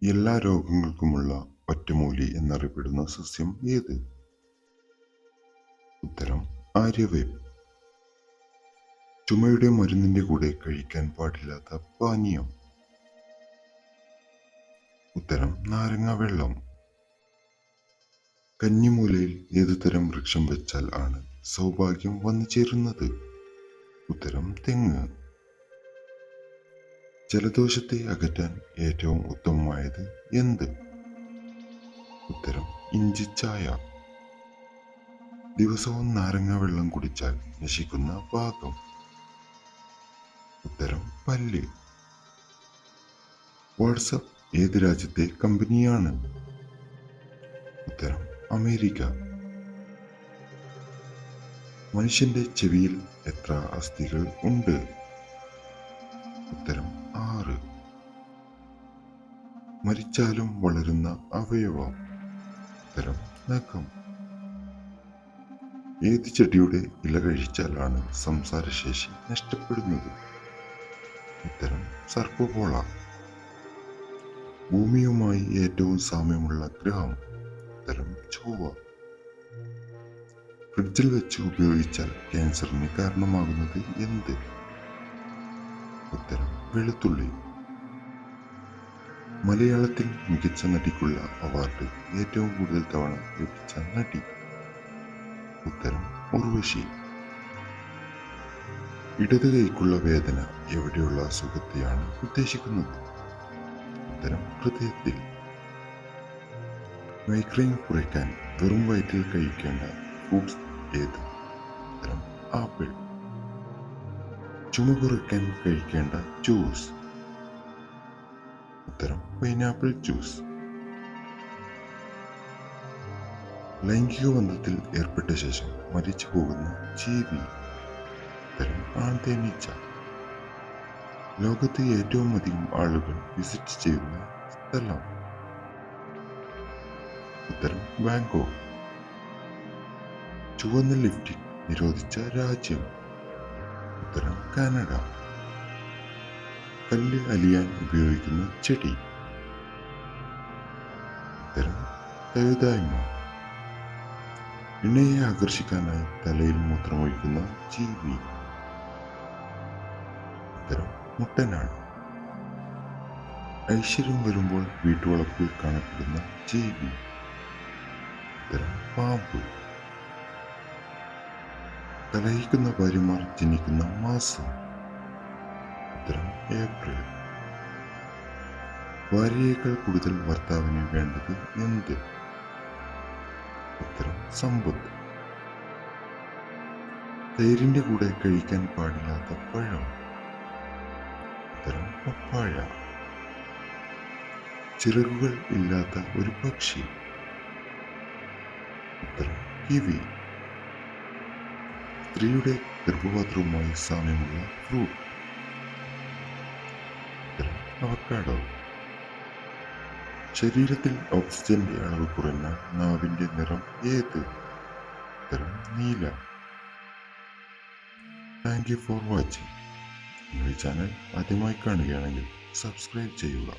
എല്ലാ രോഗങ്ങൾക്കുമുള്ള ഒറ്റമൂലി എന്നറിയപ്പെടുന്ന സസ്യം ഏത്? ഉത്തരം ആര്യവേപ്പ്. ചുമയുടെ മരുന്നിന്റെ കൂടെ കഴിക്കാൻ പാടില്ലാത്ത പാനീയം. ഉത്തരം നാരങ്ങ വെള്ളം. കന്നിമൂലയിൽ ഏതുതരം വൃക്ഷം വെച്ചാൽ ആണ് സൗഭാഗ്യം വന്നു ചേരുന്നത്? ഉത്തരം തെങ്ങ്. ജലദോഷത്തെ അകറ്റാൻ ഏറ്റവും ഉത്തമമായത് എന്ത്? ഉത്തരം ഇഞ്ചിച്ചായ. ദിവസവും നാരങ്ങ വെള്ളം കുടിച്ചാൽ നശിക്കുന്ന ഭാഗം? ഉത്തരം പല്ല്. വാട്സാപ്പ് ഏത് രാജ്യത്തെ കമ്പനിയാണ്? ഉത്തരം അമേരിക്ക. മനുഷ്യന്റെ ചെവിയിൽ എത്ര അസ്ഥികൾ ഉണ്ട്? ഉത്തരം 6. മരിച്ചാലും വളരുന്ന അവയവം? ഉത്തരം നഖം. ഏത് ചെടിയുടെ ഇല കഴിച്ചാലാണ് സംസാരശേഷി നഷ്ടപ്പെടുന്നത്? ഉത്തരം സർപ്പപോള. ഭൂമിയുമായി ഏറ്റവും സാമ്യമുള്ള ഗ്രഹം? ഉത്തരം ചൊവ്വ. ഫ്രിഡ്ജിൽ വെച്ച് ഉപയോഗിച്ചാൽ ക്യാൻസറിന് കാരണമാകുന്നത് എന്ത്? ഉത്തരം വെളുത്തുള്ളി. മലയാളത്തിൽ മികച്ച നടിക്കുള്ള അവാർഡ് ഏറ്റവും കൂടുതൽ തവണ ലഭിച്ച നടി? ഉത്തരം ഉർവശി. ഇടത് കൈക്കുള്ള വേദന എവിടെയുള്ള അസുഖത്തെയാണ് ഉദ്ദേശിക്കുന്നത്? ഉത്തരം ഹൃദയത്തിൽ. മൈഗ്രെയിൻ കുറയ്ക്കാൻ വെറും വയറ്റിൽ കഴിക്കേണ്ട ഫ്രൂട്ട്സ് ഏത്? ഉത്തരം ആപ്പിൾ. ചുമ കുറയ്ക്കാൻ കഴിക്കേണ്ട ജ്യൂസ്? ഉത്തരം പൈനാപ്പിൾ ജ്യൂസ്. ലൈംഗിക ബന്ധത്തിൽ ഏർപ്പെട്ട ശേഷം മരിച്ചു പോകുന്ന ജീവി? ഉത്തരം ആൺതേനീച്ച. ലോകത്ത് ഏറ്റവും അധികം ആളുകൾ വിസിറ്റ് ചെയ്യുന്ന സ്ഥലം? ഉത്തരം ബാങ്കോക്ക്. ചുവന്ന ലിപ്സ്റ്റിക് നിരോധിച്ച രാജ്യം? ഉത്തരം കാനഡ. കല്ല് അലിയാൻ ഉപയോഗിക്കുന്ന ചെടി? ഉത്തരം തഴുതായ്മ. ഇണയെ ആകർഷിക്കാനായി തലയിൽ മൂത്രമൊഴിക്കുന്ന ജീവി? ഉത്തരം മുട്ടനാട്. ഐശ്വര്യം വരുമ്പോൾ വീട്ടുവളപ്പിൽ കാണപ്പെടുന്ന ജീവി? ഉത്തരം പാമ്പ്. കലഹിക്കുന്ന ഭാര്യമാർ ജനിക്കുന്ന മാസം? ഉത്തരം ഏപ്രിൽ. ഭാര്യയേക്കാൾ കൂടുതൽ ഭർത്താവിന് വേണ്ടത് എന്ത്? ഉത്തരം സമ്പത്ത്. തൈരിന്റെ കൂടെ കഴിക്കാൻ പാടില്ലാത്ത പഴം? ഉത്തരം പപ്പായ. ചിറകുകൾ ഇല്ലാത്ത ഒരു പക്ഷി? ഉത്തരം കിവി. സ്ത്രീയുടെ ഗർഭപാത്രവുമായി സാമ്യമുള്ള ഫ്രൂട്ട്? ഉത്തരം അവക്കാഡോ. ശരീരത്തിൽ ഓക്സിജന്റെ അളവ് കുറഞ്ഞ നാവിന്റെ നിറം ഏത്? ഉത്തരം നീല. Thank you for watching. ഈ ചാനൽ ആദ്യമായി കാണുകയാണെങ്കിൽ സബ്സ്ക്രൈബ് ചെയ്യുക.